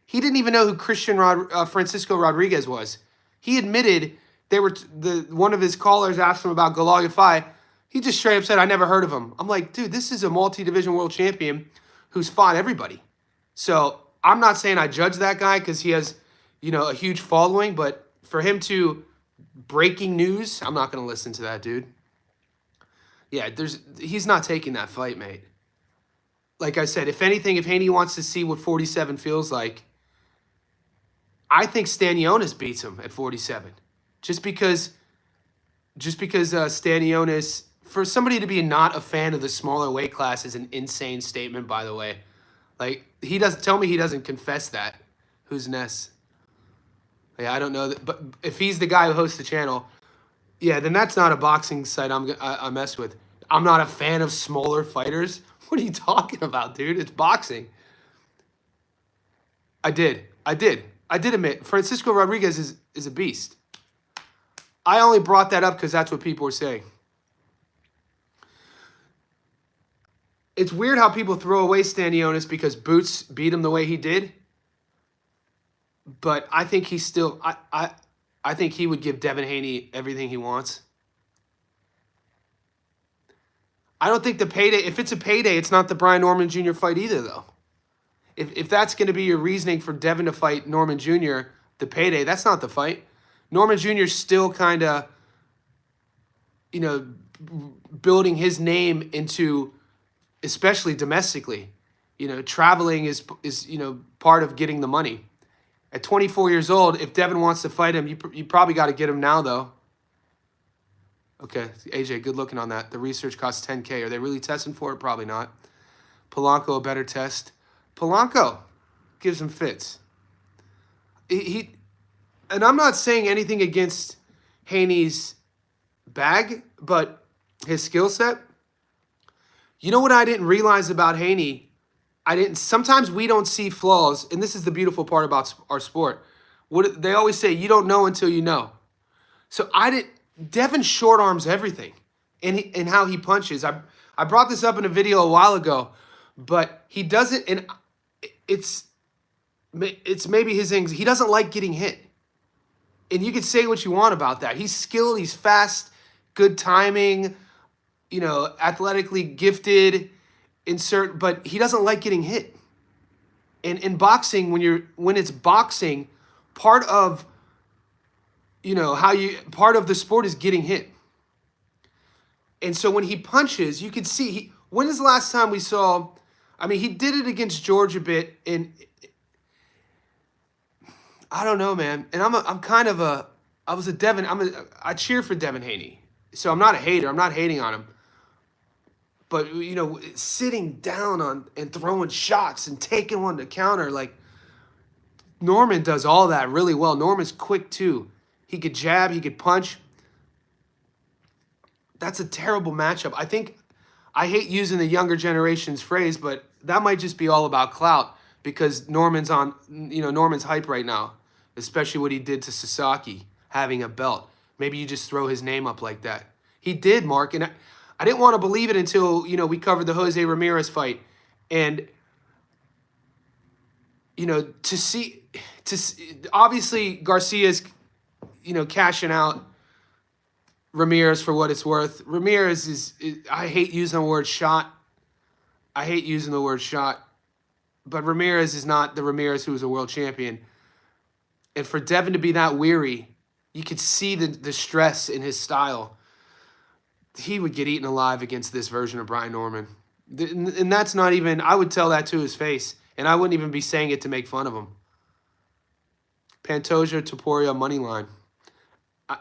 he didn't even know who Francisco Rodriguez was. He admitted one of his callers asked him about Galal Yafai. He just straight up said, "I never heard of him." I'm like, dude, this is a multi-division world champion who's fought everybody. So I'm not saying I judge that guy because he has, a huge following, but for him to breaking news, I'm not going to listen to that dude. Yeah, he's not taking that fight, mate. Like I said, if anything, if Haney wants to see what 47 feels like, I think Stanionis beats him at 47. Just because Stanionis, for somebody to be not a fan of the smaller weight class is an insane statement, by the way. Like, he doesn't tell me he doesn't confess that. Who's Ness? Yeah, I don't know that, but if he's the guy who hosts the channel, yeah, then that's not a boxing site I mess with. I'm not a fan of smaller fighters. What are you talking about, dude? It's boxing. I did admit Francisco Rodriguez is a beast. I only brought that up because that's what people were saying. It's weird how people throw away Stanionis because Boots beat him the way he did. But I think he's still I think he would give Devin Haney everything he wants. I don't think the payday, if it's a payday, it's not the Brian Norman Jr. fight either, though. If that's going to be your reasoning for Devin to fight Norman Jr., the payday, that's not the fight. Norman Jr. is still kind of, you know, building his name into, especially domestically. You know, traveling is you know, part of getting the money. At 24 years old, if Devin wants to fight him, you probably got to get him now, though. Okay, AJ, good looking on that. The research costs $10K. Are they really testing for it? Probably not. Polanco, a better test. Polanco gives him fits. He and I'm not saying anything against Haney's bag, but his skill set. You know what I didn't realize about Haney? Sometimes we don't see flaws, and this is the beautiful part about our sport. What they always say, you don't know until you know. So Devin short arms everything in how he punches. I brought this up in a video a while ago, but he does it, and it's maybe his things. He doesn't like getting hit. And you can say what you want about that. He's skilled, he's fast, good timing, you know, athletically gifted, but he doesn't like getting hit. And in boxing, when it's boxing, part of part of the sport is getting hit. And so when he punches, you can see when is the last time we saw, I mean, he did it against George a bit, and I don't know, man. And I cheer for Devin Haney. So I'm not a hater. I'm not hating on him. But, you know, sitting down and throwing shots and taking one to counter, like, Norman does all that really well. Norman's quick, too. He could jab, he could punch. That's a terrible matchup. I hate using the younger generation's phrase, but that might just be all about clout because Norman's hype right now, especially what he did to Sasaki, having a belt. Maybe you just throw his name up like that. He did, Mark, and I didn't want to believe it until, you know, we covered the Jose Ramirez fight. And, you know, to see obviously Garcia's, you know, cashing out Ramirez for what it's worth. Ramirez is I hate using the word shot. But Ramirez is not the Ramirez who was a world champion. And for Devin to be that weary, you could see the stress in his style. He would get eaten alive against this version of Brian Norman. And that's not even, I would tell that to his face. And I wouldn't even be saying it to make fun of him. Pantoja, Topuria, money line.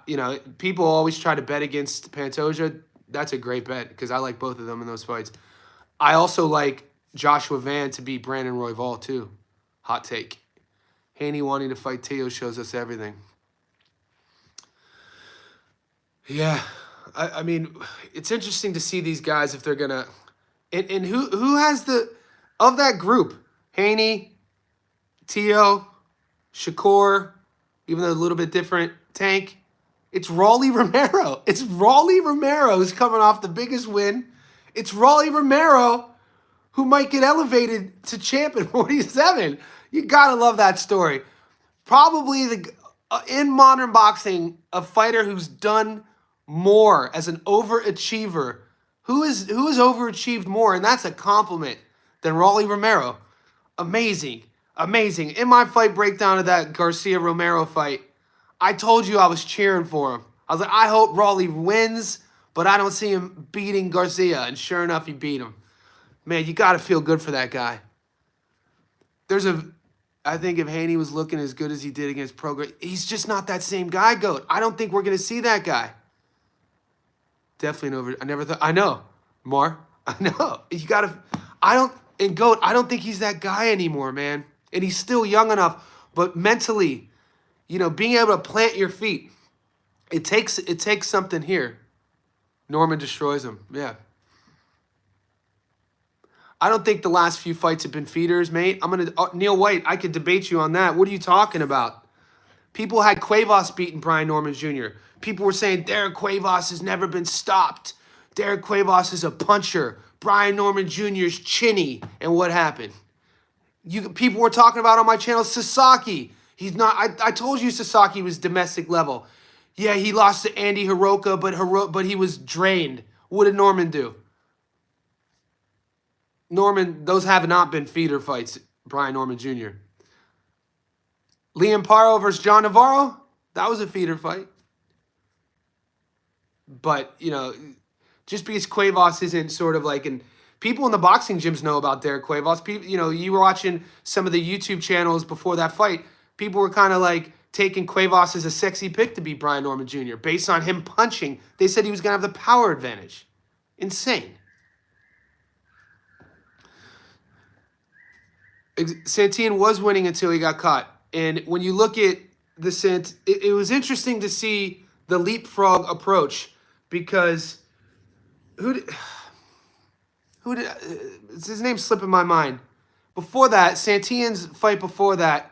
You know, people always try to bet against Pantoja. That's a great bet because I like both of them in those fights. I also like Joshua Van to beat Brandon Royval too. Hot take. Haney wanting to fight Teo shows us everything. Yeah, I mean, it's interesting to see these guys if they're gonna. And who has of that group? Haney, Teo, Shakur, even though a little bit different. Tank. It's Rolly Romero. It's Rolly Romero who's coming off the biggest win. It's Rolly Romero who might get elevated to champ at 47. You gotta love that story. Probably in modern boxing, a fighter who's done more as an overachiever. Who has overachieved more, and that's a compliment, than Rolly Romero. Amazing. Amazing. In my fight breakdown of that Garcia-Romero fight, I told you I was cheering for him. I was like, I hope Rolly wins, but I don't see him beating Garcia. And sure enough, he beat him. Man, you got to feel good for that guy. I think if Haney was looking as good as he did against Progress, he's just not that same guy, Goat. I don't think we're going to see that guy. Definitely I never thought. I know, Mar. I know. You got to. And GOAT, I don't think he's that guy anymore, man. And he's still young enough, but mentally, you know, being able to plant your feet, it takes something here. Norman destroys him. Yeah. I don't think the last few fights have been feeders, mate. Neil White, I could debate you on that. What are you talking about? People had Cuevas beating Brian Norman Jr. People were saying Derek Cuevas has never been stopped. Derek Cuevas is a puncher. Brian Norman Jr. is chinny. And what happened? People were talking about on my channel Sasaki. He's not. I told you Sasaki was domestic level. Yeah, he lost to Andy Hiroka, but he was drained. What did Norman do? Norman, those have not been feeder fights, Brian Norman Jr. Liam Paro versus John Navarro, that was a feeder fight. But, you know, just because Cuevas isn't sort of like, and people in the boxing gyms know about Derek Cuevas. People, you know, you were watching some of the YouTube channels before that fight. People were kind of like taking Cuevas as a sexy pick to beat Brian Norman Jr. based on him punching. They said he was going to have the power advantage. Insane. Santillan was winning until he got caught. And when you look at the it was interesting to see the leapfrog approach because his name's slipping my mind. Before that, Santillan's fight before that,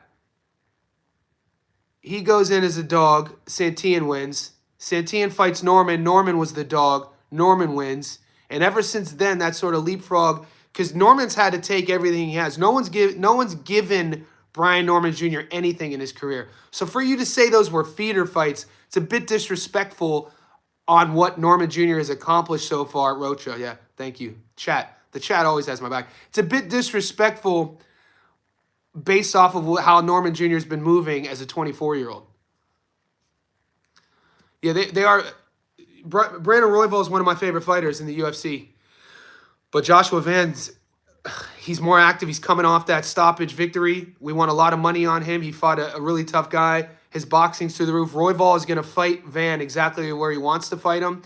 he goes in as a dog. Santillan wins. Santillan fights Norman. Norman was the dog. Norman wins. And ever since then, that sort of leapfrog, because Norman's had to take everything he has. No one's given Brian Norman Jr. anything in his career. So for you to say those were feeder fights, it's a bit disrespectful on what Norman Jr. has accomplished so far. Rocha, yeah, thank you. Chat. The chat always has my back. It's a bit disrespectful based off of how Norman Jr. has been moving as a 24-year-old. Yeah, they are. Brandon Royval is one of my favorite fighters in the UFC. But Joshua Van's, he's more active. He's coming off that stoppage victory. We won a lot of money on him. He fought a really tough guy. His boxing's through the roof. Royval is going to fight Van exactly where he wants to fight him.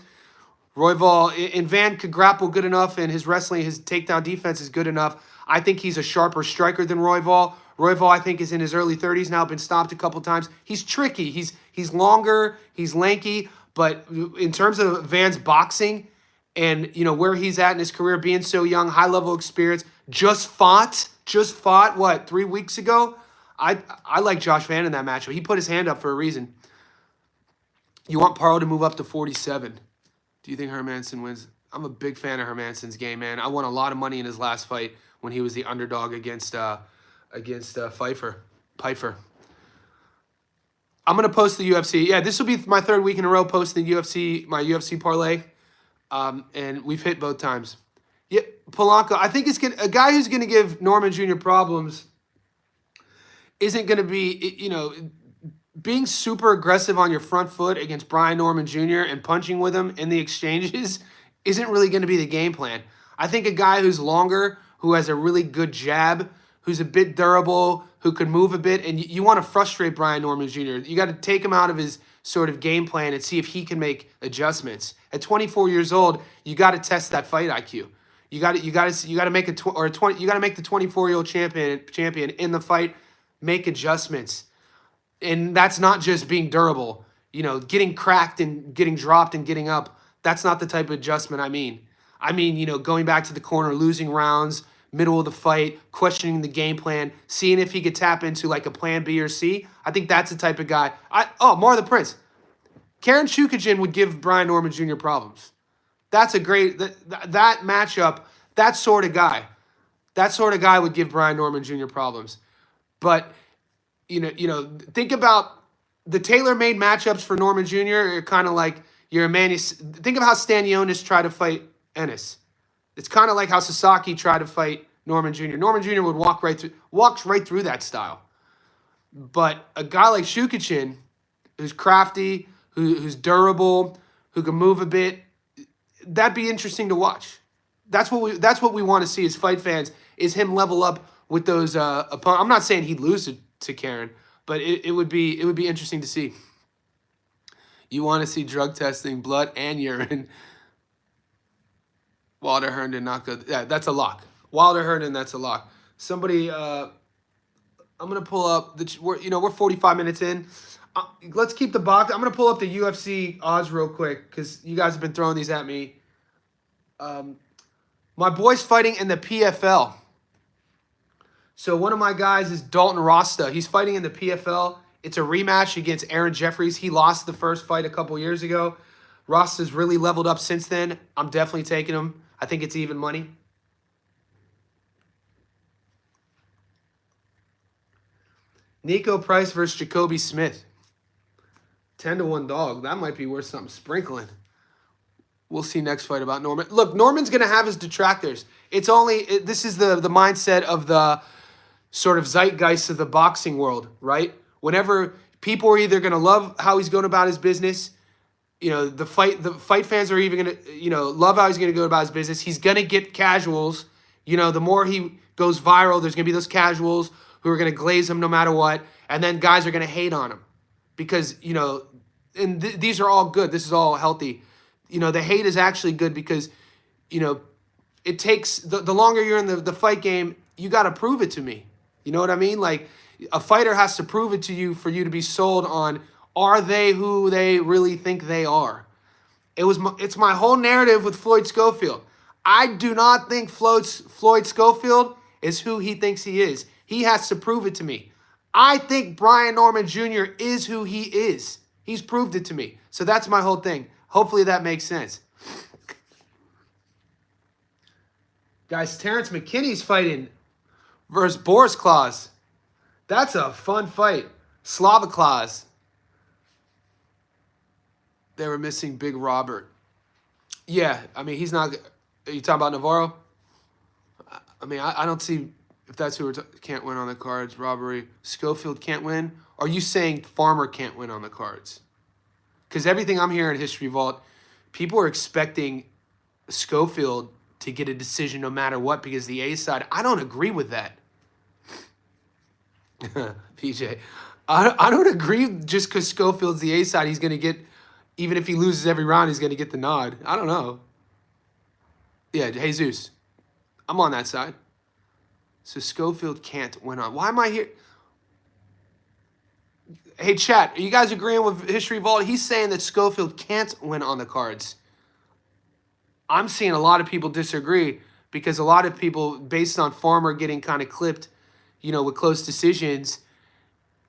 Royval, and Van could grapple good enough, and his wrestling, his takedown defense is good enough. I think he's a sharper striker than Royval. Royval, I think, is in his early 30s now, been stopped a couple times. He's tricky. He's longer. He's lanky. But in terms of Van's boxing and, you know, where he's at in his career, being so young, high-level experience, just fought, what, 3 weeks ago? I like Josh Van in that matchup. He put his hand up for a reason. You want Paro to move up to 47. Do you think Hermansson wins? I'm a big fan of Hermansson's game, man. I won a lot of money in his last fight when he was the underdog against Pfeiffer. I'm going to post the UFC. Yeah, this will be my third week in a row posting my UFC parlay. And we've hit both times. Yeah, Polanco, I think a guy who's going to give Norman Jr. problems isn't going to be, you know, being super aggressive on your front foot against Brian Norman Jr. and punching with him in the exchanges isn't really going to be the game plan. I think a guy who's longer, who has a really good jab, who's a bit durable, who can move a bit, and you want to frustrate Brian Norman Jr. You got to take him out of his sort of game plan and see if he can make adjustments. At 24 years old, you got to test that fight IQ. You got to make the 24-year-old champion in the fight, make adjustments. And that's not just being durable. You know, getting cracked and getting dropped and getting up. That's not the type of adjustment I mean. I mean, you know, going back to the corner, losing rounds, middle of the fight, questioning the game plan, seeing if he could tap into like a plan B or C. I think that's the type of guy. Mar the Prince. Karen Shukajin would give Brian Norman Jr. problems. That's a great, that matchup, that sort of guy. That sort of guy would give Brian Norman Jr. problems. But, you know, think about the tailor-made matchups for Norman Jr. are kind of like think of how Stanionis tried to fight Ennis. It's kind of like how Sasaki tried to fight Norman Jr. Norman Jr. would walk right through that style. But a guy like Shukachin, who's crafty, who's durable, who can move a bit, that'd be interesting to watch. That's what we want to see as fight fans, is him level up with those opponents. I'm not saying he'd lose to Karen, but it would be interesting to see. You want to see drug testing, blood and urine. Walter Herndon, not good. Yeah, that's a lock. Wilder Hernan, that's a lock. Somebody, I'm gonna pull up we're 45 minutes in. Let's keep the box. I'm gonna pull up the UFC odds real quick because you guys have been throwing these at me. My boy's fighting in the PFL. So one of my guys is Dalton Rasta. He's fighting in the PFL. It's a rematch against Aaron Jeffries. He lost the first fight a couple years ago. Rasta's really leveled up since then. I'm definitely taking him. I think it's even money. Nico Price versus Jacoby Smith. 10-1 dog. That might be worth something sprinkling. We'll see next fight about Norman. Look, Norman's going to have his detractors. This is the mindset of the sort of zeitgeist of the boxing world, right? Whenever people are either going to love how he's going about his business, the fight fans are even going to, love how he's going to go about his business. He's going to get casuals. The more he goes viral, there's going to be those casuals who are going to glaze him no matter what. And then guys are going to hate on him because, and these are all good. This is all healthy. The hate is actually good because, it takes, the longer you're in the fight game, you got to prove it to me. You know what I mean? Like, a fighter has to prove it to you for you to be sold on, are they who they really think they are? It's my whole narrative with Floyd Schofield. I do not think Floyd Schofield is who he thinks he is. He has to prove it to me. I think Brian Norman Jr. is who he is. He's proved it to me. So that's my whole thing. Hopefully that makes sense. Guys, Terrence McKinney's fighting versus Boris Klaus. That's a fun fight. Slava Klaus. They were missing Big Robert. Yeah, I mean, he's not... Are you talking about Navarro? I mean, I don't see... If that's who can't win on the cards, robbery. Schofield can't win. Are you saying Farmer can't win on the cards? Because everything I'm hearing in History Vault, people are expecting Schofield to get a decision no matter what because the A side. I don't agree with that. PJ. I don't agree just because Schofield's the A side, he's going to get, even if he loses every round, he's going to get the nod. I don't know. Yeah, Jesus. I'm on that side. So Schofield can't win on. Why am I here? Hey, chat, are you guys agreeing with History Vault? He's saying that Schofield can't win on the cards. I'm seeing a lot of people disagree because a lot of people, based on Farmer getting kind of clipped, with close decisions,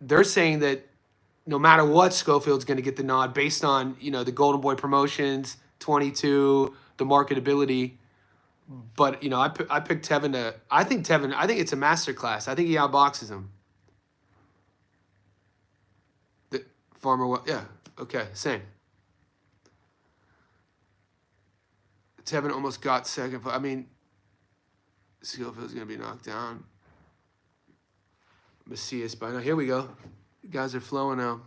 they're saying that no matter what, Schofield's going to get the nod based on, the Golden Boy promotions, 22, the marketability. But, I picked Tevin to... I think it's a masterclass. I think he outboxes him. The Farmer... Yeah, okay, same. Tevin almost got second. I mean, Schofield's going to be knocked down. Macias by now. Here we go. You guys are flowing now.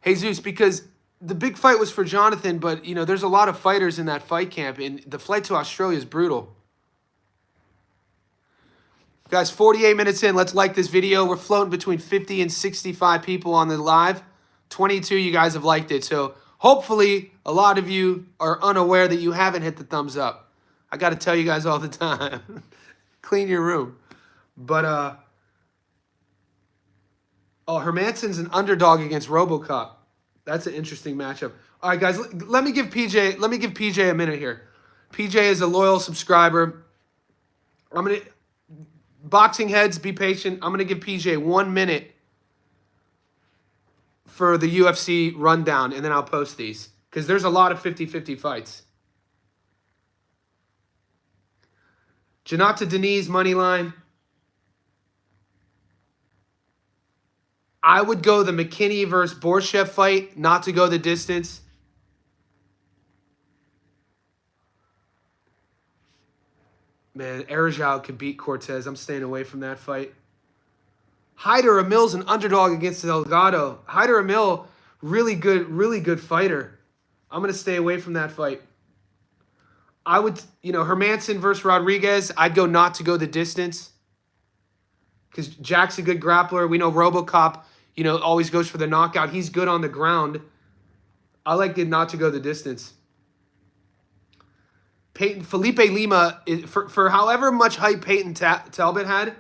Jesus, because... The big fight was for Jonathan, but, there's a lot of fighters in that fight camp, and the flight to Australia is brutal. Guys, 48 minutes in. Let's like this video. We're floating between 50 and 65 people on the live. 22 you guys have liked it, so hopefully a lot of you are unaware that you haven't hit the thumbs up. I got to tell you guys all the time. Clean your room. But, Hermansson's an underdog against RoboCop. That's an interesting matchup. All right, guys, let me give PJ a minute here. PJ is a loyal subscriber. Boxing heads, be patient. I'm going to give PJ 1 minute for the UFC rundown, and then I'll post these because there's a lot of 50-50 fights. Janata Denise, money line. I would go the McKinney versus Borshev fight, not to go the distance. Man, Arajal could beat Cortez. I'm staying away from that fight. Hyder Emil's an underdog against Delgado. Hyder Emil, really good fighter. I'm going to stay away from that fight. I would, Hermansson versus Rodriguez, I'd go not to go the distance. Because Jack's a good grappler. We know RoboCop, always goes for the knockout. He's good on the ground. I like it not to go the distance. Felipe Lima, for however much hype Peyton Talbot had,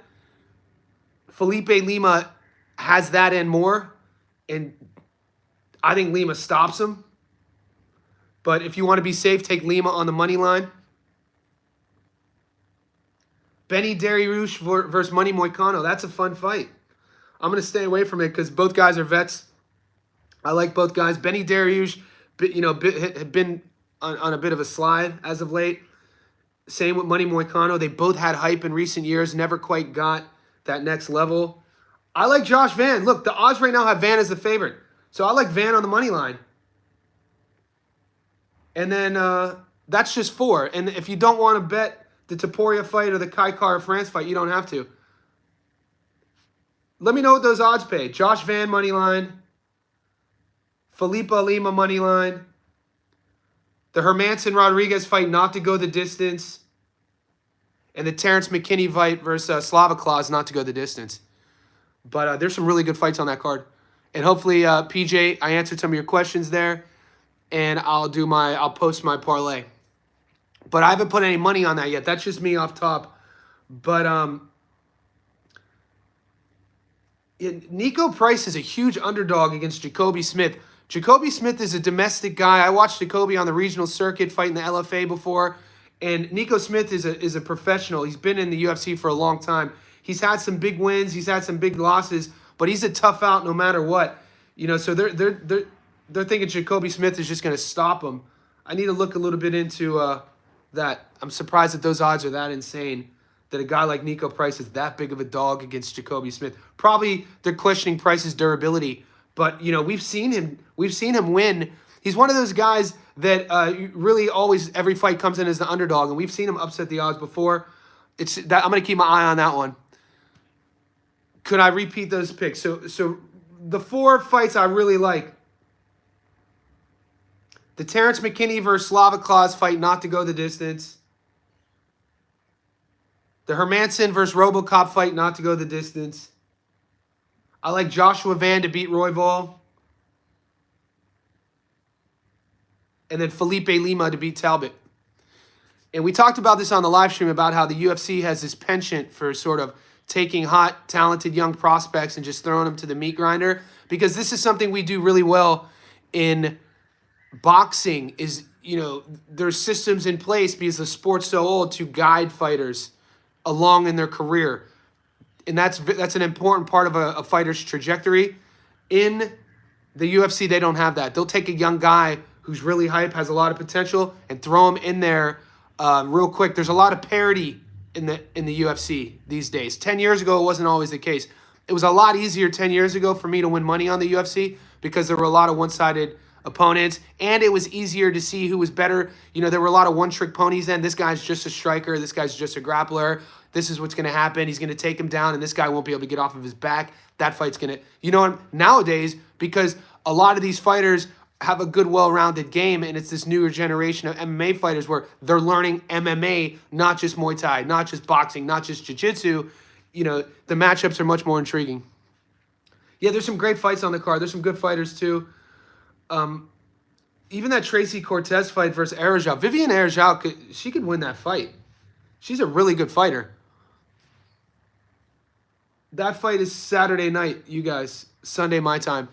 Felipe Lima has that and more, and I think Lima stops him. But if you want to be safe, take Lima on the money line. Benny Dariush versus Money Moicano. That's a fun fight. I'm going to stay away from it because both guys are vets. I like both guys. Benny Dariush, had been on a bit of a slide as of late. Same with Money Moicano. They both had hype in recent years, never quite got that next level. I like Josh Van. Look, the odds right now have Van as the favorite. So I like Van on the money line. And then that's just 4. And if you don't want to bet the Topuria fight or the Kai Kara France fight, you don't have to. Let me know what those odds pay. Josh Van money line. Felipe Lima money line. The Hermanson Rodriguez fight not to go the distance. And the Terrence McKinney fight versus Slava Claus not to go the distance. But there's some really good fights on that card. And hopefully, PJ, I answered some of your questions there. And I'll post my parlay. But I haven't put any money on that yet. That's just me off top. But Nico Price is a huge underdog against Jacoby Smith. Jacoby Smith is a domestic guy. I watched Jacoby on the regional circuit fighting the LFA before. And Nico Smith is a professional. He's been in the UFC for a long time. He's had some big wins. He's had some big losses. But he's a tough out no matter what. So they're thinking Jacoby Smith is just going to stop him. I need to look a little bit into that. I'm surprised that those odds are that insane, that a guy like Nico Price is that big of a dog against Jacoby Smith. Probably they're questioning Price's durability, but we've seen him win. He's one of those guys that really always every fight comes in as the underdog, and we've seen him upset the odds before. I'm going to keep my eye on that one. Could I repeat those picks? So the 4 fights I really like. The Terrence McKinney versus Slava Claus fight not to go the distance. The Hermanson versus RoboCop fight not to go the distance. I like Joshua Van to beat Royval. And then Felipe Lima to beat Talbot. And we talked about this on the live stream about how the UFC has this penchant for sort of taking hot, talented young prospects and just throwing them to the meat grinder. Because this is something we do really well in boxing is, there's systems in place because the sport's so old to guide fighters along in their career. And that's an important part of a fighter's trajectory. In the UFC, they don't have that. They'll take a young guy who's really hype, has a lot of potential, and throw him in there real quick. There's a lot of parity in the UFC these days. 10 years ago, it wasn't always the case. It was a lot easier 10 years ago for me to win money on the UFC because there were a lot of one-sided opponents, and it was easier to see who was better. There were a lot of one-trick ponies then. This guy's just a striker. This guy's just a grappler. This is what's going to happen. He's going to take him down, and this guy won't be able to get off of his back. That fight's going to... Nowadays, because a lot of these fighters have a good, well-rounded game, and it's this newer generation of MMA fighters where they're learning MMA, not just Muay Thai, not just boxing, not just jiu-jitsu. The matchups are much more intriguing. Yeah, there's some great fights on the card. There's some good fighters, too. Even that Tracy Cortez fight versus Arajal. Vivian Arajal, she could win that fight. She's a really good fighter. That fight is Saturday night, you guys. Sunday, my time.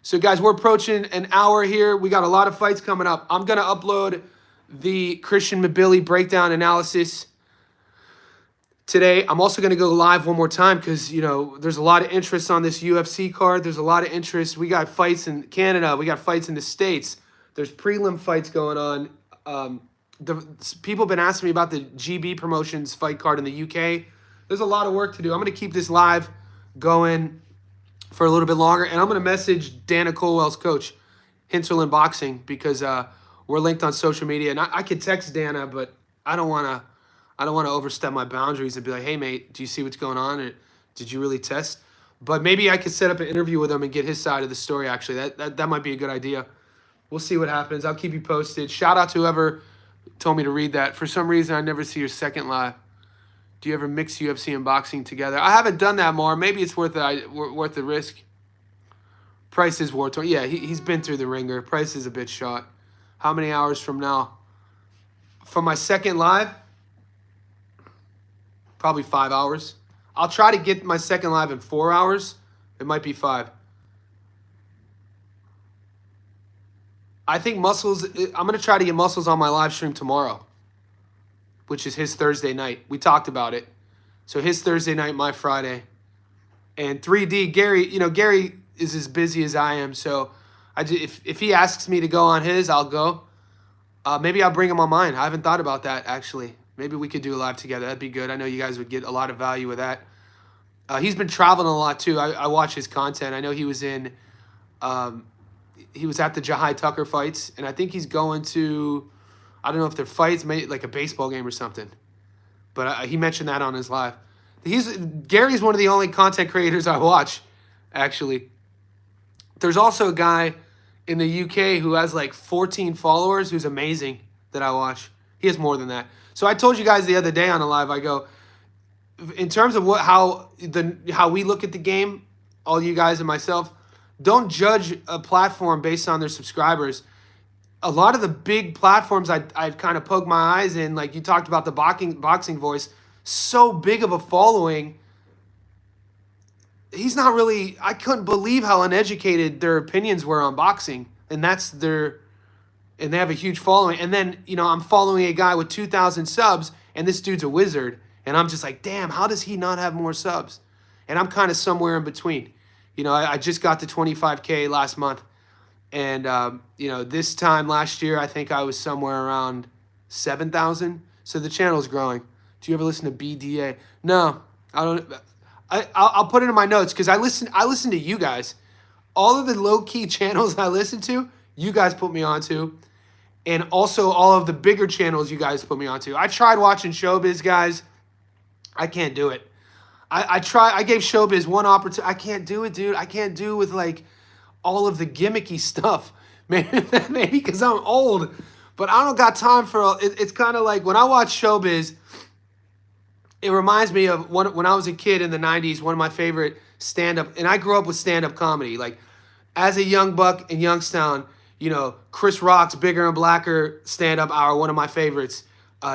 So, guys, we're approaching an hour here. We got a lot of fights coming up. I'm going to upload the Christian Mabilly breakdown analysis today. I'm also going to go live one more time because, there's a lot of interest on this UFC card. There's a lot of interest. We got fights in Canada. We got fights in the States. There's prelim fights going on. People have been asking me about the GB Promotions fight card in the UK. There's a lot of work to do. I'm going to keep this live going for a little bit longer, and I'm going to message Dana Coowell's coach, Hinterland Boxing, because we're linked on social media. And I could text Dana, but I don't want to overstep my boundaries and be like, hey, mate, do you see what's going on? Or did you really test? But maybe I could set up an interview with him and get his side of the story, actually. That might be a good idea. We'll see what happens. I'll keep you posted. Shout out to whoever told me to read that. For some reason, I never see your second live. Do you ever mix UFC and boxing together? I haven't done that more. Maybe it's worth the risk. Price is war torn. Yeah, he's been through the ringer. Price is a bit shot. How many hours from now? for my second live, probably 5 hours. I'll try to get my second live in 4 hours. It might be 5. I think Muscles, I'm going to try to get Muscles on my live stream tomorrow, which is his Thursday night. We talked about it. So his Thursday night, my Friday. And 3D, Gary, Gary is as busy as I am. So if he asks me to go on his, I'll go. Maybe I'll bring him on mine. I haven't thought about that, actually. Maybe we could do a live together. That'd be good. I know you guys would get a lot of value with that. He's been traveling a lot, too. I watch his content. I know he was in he was at the Jahai Tucker fights, and I think he's going to, I don't know if they're fights, maybe like a baseball game or something. But he mentioned that on his live. Gary's one of the only content creators I watch, actually. There's also a guy in the UK who has like 14 followers who's amazing that I watch. He has more than that. So I told you guys the other day on a live, I go, in terms of how we look at the game, all you guys and myself, don't judge a platform based on their subscribers. A lot of the big platforms I kind of poked my eyes in, like you talked about the boxing voice, so big of a following. He's not really, I couldn't believe how uneducated their opinions were on boxing. And and they have a huge following. And then, I'm following a guy with 2,000 subs, and this dude's a wizard. And I'm just like, damn, how does he not have more subs? And I'm kind of somewhere in between. I just got to 25K last month. And, this time last year, I think I was somewhere around 7,000. So the channel's growing. Do you ever listen to BDA? No, I don't. I'll put it in my notes because I listen to you guys. All of the low-key channels I listen to, you guys put me onto. And also all of the bigger channels you guys put me onto. I tried watching Showbiz, guys. I can't do it. I gave Showbiz one opportunity. I can't do it, dude. I can't do with like all of the gimmicky stuff. Maybe because I'm old. But I don't got time for it's kind of like when I watch Showbiz, it reminds me of when I was a kid in the 90s, one of my favorite stand-up, and I grew up with stand-up comedy. Like as a young buck in Youngstown, Chris Rock's Bigger and Blacker stand-up hour, one of my favorites.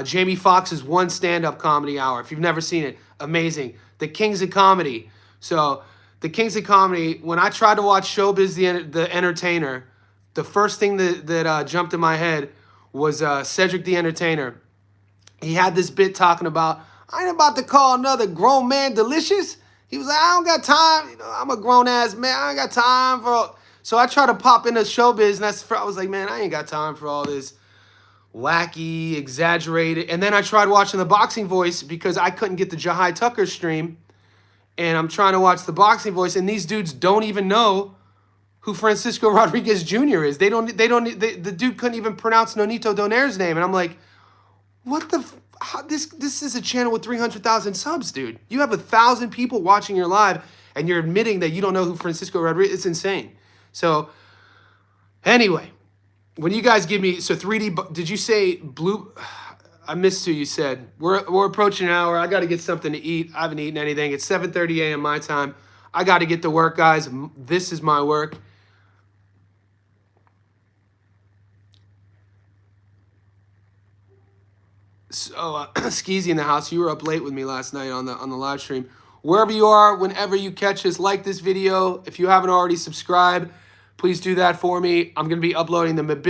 Jamie Foxx's One Stand-Up Comedy Hour. If you've never seen it, amazing. The Kings of Comedy. So the Kings of Comedy, when I tried to watch Showbiz the Entertainer, the first thing that jumped in my head was Cedric the Entertainer. He had this bit talking about, I ain't about to call another grown man delicious. He was like, I don't got time. I'm a grown-ass man. I ain't got time for... So I tried to pop into Showbiz, and I was like, man, I ain't got time for all this wacky, exaggerated. And then I tried watching the Boxing Voice because I couldn't get the Jahai Tucker stream. And I'm trying to watch the Boxing Voice, and these dudes don't even know who Francisco Rodriguez Jr. is. The dude couldn't even pronounce Nonito Donaire's name. And I'm like, what the... This is a channel with 300,000 subs, dude. You have 1,000 people watching your live, and you're admitting that you don't know who Francisco Rodriguez is. It's insane. So, anyway, when you guys give me... So, 3D... Did you say blue... I missed who you said. We're approaching an hour. I got to get something to eat. I haven't eaten anything. It's 7:30 a.m. my time. I got to get to work, guys. This is my work. So, Skeezy in the house, you were up late with me last night on the live stream. Wherever you are, whenever you catch us, like this video. If you haven't already subscribed, please do that for me. I'm going to be uploading the Mabilly